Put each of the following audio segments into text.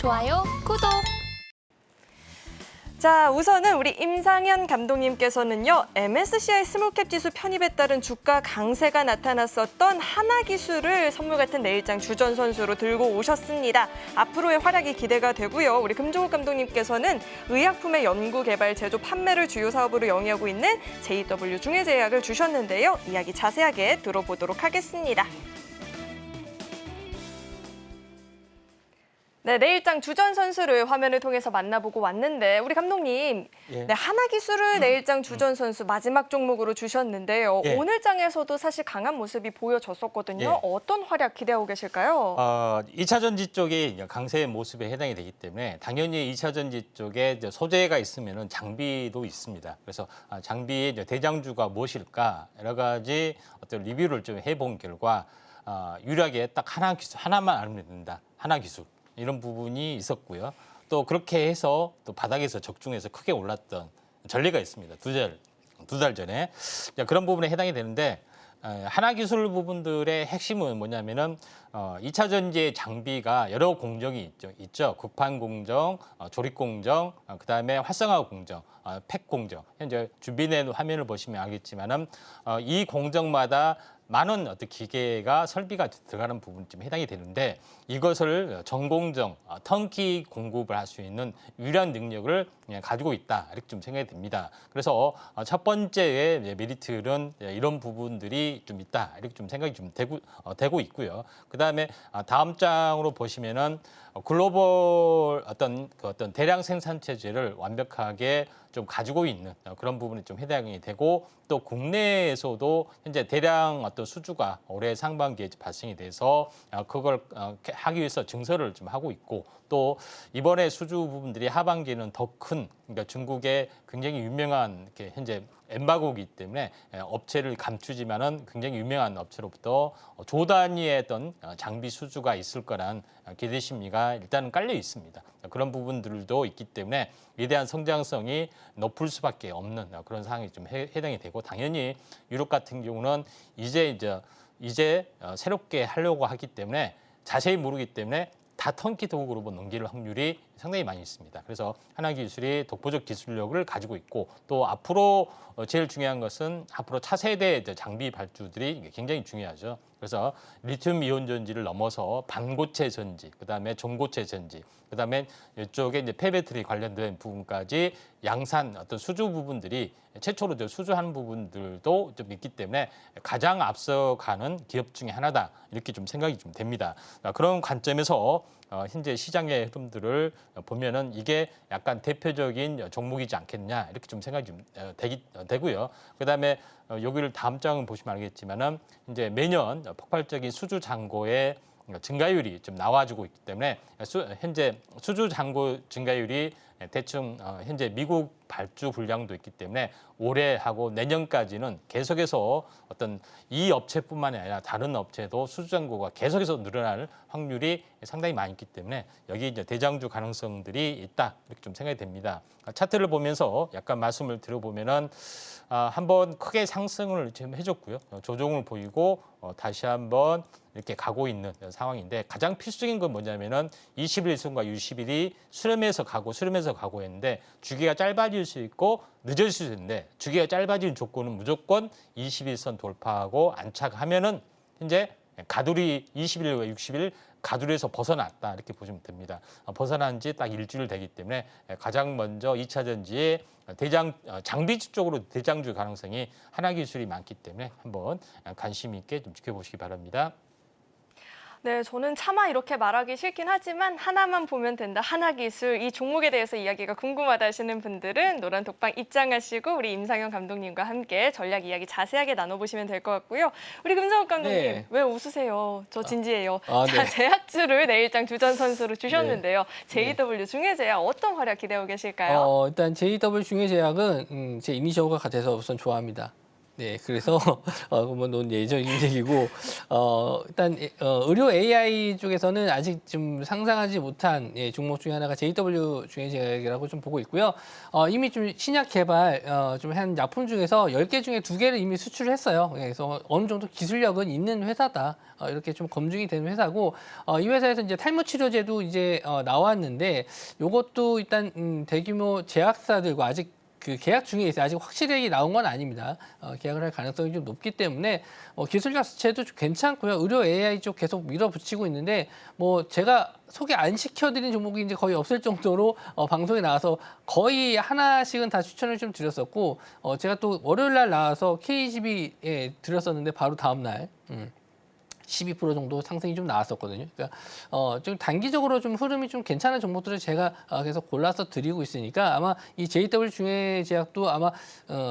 좋아요, 구독. 자, 우선은 우리 임상현 감독님께서는요, MSCI 스몰캡 지수 편입에 따른 주가 강세가 나타났었던 하나기술을 선물 같은 내일장 주전 선수로 들고 오셨습니다. 앞으로의 활약이 기대가 되고요. 우리 금종욱 감독님께서는 의약품의 연구, 개발, 제조, 판매를 주요 사업으로 영위하고 있는 JW 중해제약을 주셨는데요. 이야기 자세하게 들어보도록 하겠습니다. 네, 내일장 주전 선수를 화면을 통해서 만나보고 왔는데 우리 감독님, 예. 네, 하나기술을 내일장 주전 선수 마지막 종목으로 주셨는데요. 예. 오늘 장에서도 사실 강한 모습이 보여졌었거든요. 예. 어떤 활약 기대하고 계실까요? 2차 전지 쪽이 강세의 모습에 해당이 되기 때문에 당연히 2차 전지 쪽에 이제 소재가 있으면 장비도 있습니다. 그래서 장비의 이제 대장주가 무엇일까 여러 가지 어떤 리뷰를 좀 해본 결과 유일하게 딱 하나만 알면 된다. 하나 기술. 이런 부분이 있었고요. 또 그렇게 해서 또 바닥에서 적중해서 크게 올랐던 전례가 있습니다. 두 달 전에. 그런 부분에 해당이 되는데 하나기술 부분들의 핵심은 뭐냐면은 2차 전지의 장비가 여러 공정이 있죠. 국판 공정, 조립 공정, 그다음에 활성화 공정, 팩 공정. 현재 준비된 화면을 보시면 알겠지만은 이 공정마다 많은 어떤 기계가 설비가 들어가는 부분이 좀 해당이 되는데 이것을 전공정, 턴키 공급을 할 수 있는 유일한 능력을 가지고 있다 이렇게 좀 생각이 듭니다. 그래서 첫 번째의 메리트는 이런 부분들이 좀 있다 이렇게 좀 생각이 좀 되고 있고요. 그다음에 다음 장으로 보시면은 글로벌 어떤 대량 생산 체제를 완벽하게 좀 가지고 있는 그런 부분이 좀 해당이 되고 또 국내에서도 현재 대량 어떤 수주가 올해 상반기에 발생이 돼서 그걸 하기 위해서 증설을 좀 하고 있고 또 이번에 수주 부분들이 하반기에는 더 큰 그러니까 중국의 굉장히 유명한 현재 엠바고이기 때문에 업체를 감추지만은 굉장히 유명한 업체로부터 조 단위의 어떤 장비 수주가 있을 거란 기대 심리가 일단은 깔려 있습니다. 그런 부분들도 있기 때문에 이에 대한 성장성이 높을 수밖에 없는 그런 상황이 좀 해당이 되고 당연히 유럽 같은 경우는 이제 새롭게 하려고 하기 때문에 자세히 모르기 때문에 다 턴키 도구로 넘길 확률이 상당히 많이 있습니다. 그래서 하나기술이 독보적 기술력을 가지고 있고 또 앞으로 제일 중요한 것은 앞으로 차세대 장비 발주들이 굉장히 중요하죠. 그래서 리튬 이온 전지를 넘어서 반고체 전지, 그다음에 전고체 전지, 그다음에 이쪽에 이제 폐배터리 관련된 부분까지 양산 어떤 수주 부분들이 최초로 수주하는 부분들도 좀 있기 때문에 가장 앞서가는 기업 중에 하나다 이렇게 좀 생각이 좀 됩니다. 그런 관점에서 현재 시장의 흐름들을 보면은 이게 약간 대표적인 종목이지 않겠냐 이렇게 좀 생각이 좀 되고요. 그다음에 여기를 다음 장을 보시면 알겠지만은 이제 매년 폭발적인 수주 잔고의 증가율이 좀 나와주고 있기 때문에 현재 수주 잔고 증가율이 대충 현재 미국 발주 분량도 있기 때문에 올해하고 내년까지는 계속해서 어떤 이 업체뿐만이 아니라 다른 업체도 수주 잔고가 계속해서 늘어날 확률이 상당히 많이 있기 때문에 여기 이제 대장주 가능성들이 있다 이렇게 좀 생각이 됩니다. 차트를 보면서 약간 말씀을 드려보면은 한번 크게 상승을 지금 해줬고요. 조정을 보이고 다시 한번 이렇게 가고 있는 상황인데 가장 필수적인 건 뭐냐면은 21선과 60일이 수렴해서 가고 했는데 주기가 짧아질 수 있고 늦어질 수 있는데 주기가 짧아지는 조건은 무조건 21선 돌파하고 안착하면은 현재 가두리 20일과 60일 가두리에서 벗어났다 이렇게 보시면 됩니다. 벗어난 지 딱 일주일 되기 때문에 가장 먼저 2차 전지의 장비 쪽으로 대장주 가능성이 하나기술이 많기 때문에 한번 관심 있게 좀 지켜보시기 바랍니다. 네, 저는 차마 이렇게 말하기 싫긴 하지만 하나만 보면 된다. 하나기술. 이 종목에 대해서 이야기가 궁금하다 하시는 분들은 노란 독방 입장하시고 우리 임상현 감독님과 함께 전략 이야기 자세하게 나눠보시면 될 것 같고요. 우리 금정욱 감독님, 네. 왜 웃으세요? 저 진지해요. 네. 자, 제약주를 내일장 주전 선수로 주셨는데요. JW 중해제약 어떤 활약 기대하고 계실까요? 일단 JW 중해제약은 제 이니셜과 같아서 우선 좋아합니다. 네, 그래서 그러면 논 예정이고 일단 의료 AI 쪽에서는 아직 좀 상상하지 못한 종목 중에 하나가 JW 중해제약이라고 좀 보고 있고요. 이미 좀 신약 개발 좀 한 약품 중에서 10개 중에 2개를 이미 수출을 했어요. 그래서 어느 정도 기술력은 있는 회사다. 이렇게 좀 검증이 되는 회사고 이 회사에서 이제 탈모 치료제도 이제 나왔는데 요것도 일단 대규모 제약사들과 아직 그 계약 중에 있어요. 아직 확실하게 나온 건 아닙니다. 계약을 할 가능성이 좀 높기 때문에 기술력 자체도 좀 괜찮고요. 의료 AI 쪽 계속 밀어붙이고 있는데 뭐 제가 소개 안 시켜드린 종목이 이제 거의 없을 정도로 방송에 나와서 거의 하나씩은 다 추천을 좀 드렸었고 제가 또 월요일 날 나와서 KGB에 드렸었는데 바로 다음 날 12% 정도 상승이 좀 나왔었거든요. 그러니까 좀 단기적으로 좀 흐름이 좀 괜찮은 종목들을 제가 계속 골라서 드리고 있으니까 아마 이 JW 중해제약도 아마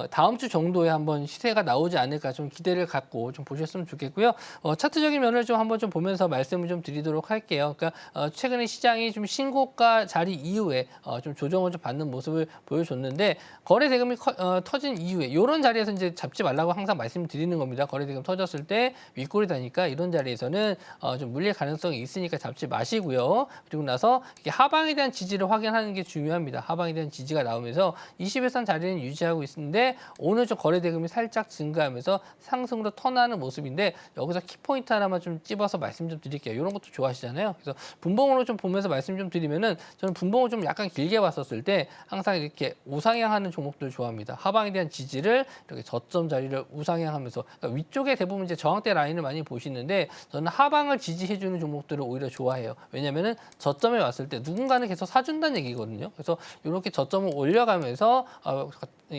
다음 주 정도에 한번 시세가 나오지 않을까 좀 기대를 갖고 좀 보셨으면 좋겠고요. 차트적인 면을 좀 한번 좀 보면서 말씀을 좀 드리도록 할게요. 그러니까 최근에 시장이 좀 신고가 자리 이후에 좀 조정을 좀 받는 모습을 보여줬는데 거래 대금이 터진 이후에 이런 자리에서 이제 잡지 말라고 항상 말씀드리는 겁니다. 거래 대금 터졌을 때 윗골이 다니까 이런 자리에서는 좀 물릴 가능성이 있으니까 잡지 마시고요. 그리고 나서 이렇게 하방에 대한 지지를 확인하는 게 중요합니다. 하방에 대한 지지가 나오면서 20일선 자리는 유지하고 있는데 오늘 좀 거래 대금이 살짝 증가하면서 상승으로 턴하는 모습인데 여기서 키포인트 하나만 좀 찝어서 말씀 좀 드릴게요. 이런 것도 좋아하시잖아요. 그래서 분봉으로 좀 보면서 말씀 좀 드리면은 저는 분봉을 좀 약간 길게 봤었을 때 항상 이렇게 우상향하는 종목들 좋아합니다. 하방에 대한 지지를 이렇게 저점 자리를 우상향하면서 그러니까 위쪽에 대부분 이제 저항대 라인을 많이 보시는데 저는 하방을 지지해주는 종목들을 오히려 좋아해요. 왜냐면은 저점에 왔을 때 누군가는 계속 사준다는 얘기거든요. 그래서 이렇게 저점을 올려가면서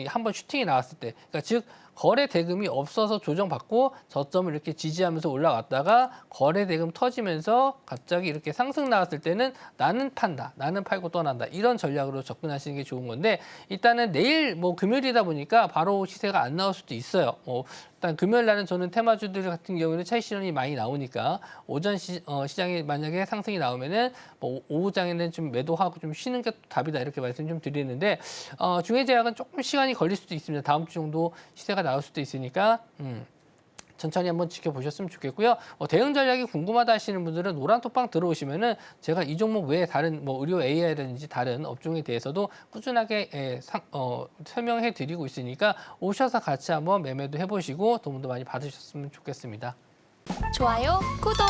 한번 슈팅이 나왔을 때, 그러니까 즉 거래 대금이 없어서 조정받고 저점을 이렇게 지지하면서 올라왔다가 거래 대금 터지면서 갑자기 이렇게 상승 나왔을 때는 나는 판다, 나는 팔고 떠난다 이런 전략으로 접근하시는 게 좋은 건데 일단은 내일 뭐 금요일이다 보니까 바로 시세가 안 나올 수도 있어요. 일단 금요일 날은 저는 테마주들 같은 경우는 차익 실현이 많이 나오니까 오전 시장에 만약에 상승이 나오면은 뭐 오후장에는 좀 매도하고 좀 쉬는 게 답이다 이렇게 말씀 좀 드리는데 중해제약은 조금 시간이 걸릴 수도 있습니다. 다음 주 정도 시세가 나올 수도 있으니까 천천히 한번 지켜보셨으면 좋겠고요. 대응 전략이 궁금하다 하시는 분들은 노란톡방 들어오시면은 제가 이 종목 외에 다른 뭐 의료 AI라든지 다른 업종에 대해서도 꾸준하게 설명해 드리고 있으니까 오셔서 같이 한번 매매도 해보시고 도움도 많이 받으셨으면 좋겠습니다. 좋아요, 구독!